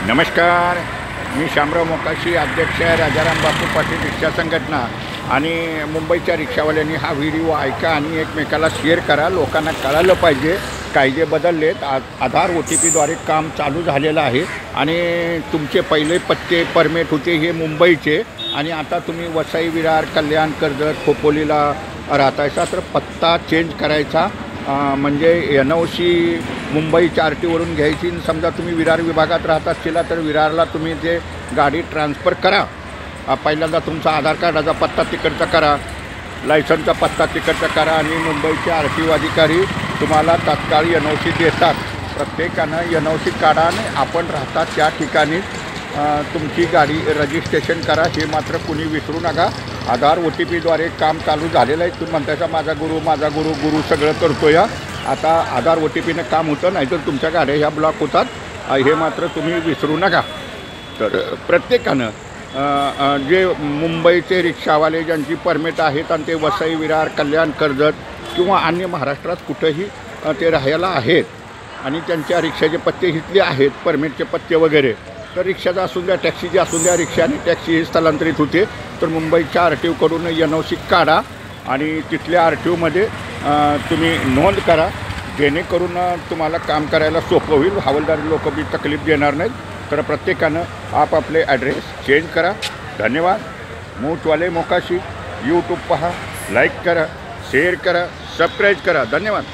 नमस्कार, मी शामराव मोकाशी, अध्यक्ष आहे राजाराम बापू पाटील रिक्षा संघटना। आणि मुंबईच्या रिक्षावाल्यांनी हा व्हिडिओ ऐका आणि एकमेकाला शेअर करा। लोकांना कळालं पाहिजे कायदे बदललेत। आधार OTPद्वारे काम चालू झालेलं आहे आणि तुमचे पहिले पत्ते परमिट होते हे मुंबईचे आणि आता तुम्ही वसई, विरार, कल्याण, कर्जत, खोपोलीला राहतायसा तर पत्ता चेंज करायचा म्हणजे NOC मुंबईच्या RTOवरून घ्यायची। समजा तुम्ही विरार विभागात राहत असला तर विरारला तुम्ही ते गाडी ट्रान्सफर करा। पहिल्यांदा तुमचा आधार कार्डाचा पत्ता तिकडचा करा, लायसनचा पत्ता तिकडचा करा आणि मुंबईचे RTO अधिकारी तुम्हाला तात्काळ NOC देतात। प्रत्येकानं NOC काढा आणि आपण राहतात त्या ठिकाणी तुमची गाडी रजिस्ट्रेशन करा, हे मात्र कुणी विसरू नका। आधार OTPद्वारे काम चालू झालेलं आहे। तुम्ही म्हणतायचा माझा गुरु सगळं करतो या। आता आधार OTPनं काम होतं, नाहीतर तुमच्या गाड्या ह्या ब्लॉक होतात, हे मात्र तुम्ही विसरू नका। तर प्रत्येकानं जे मुंबईचे रिक्षावाले ज्यांची परमिट आहेत आणि ते वसई, विरार, कल्याण, कर्जत किंवा अन्य महाराष्ट्रात कुठंही ते राहायला आहेत आणि त्यांच्या रिक्षाचे पत्ते इथले आहेत, परमिटचे पत्ते वगैरे, तर रिक्षाचा असून द्या, टॅक्सीची असून द्या, रिक्षा आणि टॅक्सी स्थलांतरित होते तर मुंबईच्या RTOकडून NOC काढा आणि तिथल्या RTOमध्ये तुम्ही नोंद करा, जेणेकरून तुम्हाला काम करायला सोपं होईल। हवालदारी लोक बी तकलीफ देणार नाहीत। तर प्रत्येकानं आपापले ॲड्रेस चेंज करा। धन्यवाद। मूठवाले मोकाशी यूट्यूब पहा, लाईक करा, शेअर करा, सबस्क्राईब करा। धन्यवाद।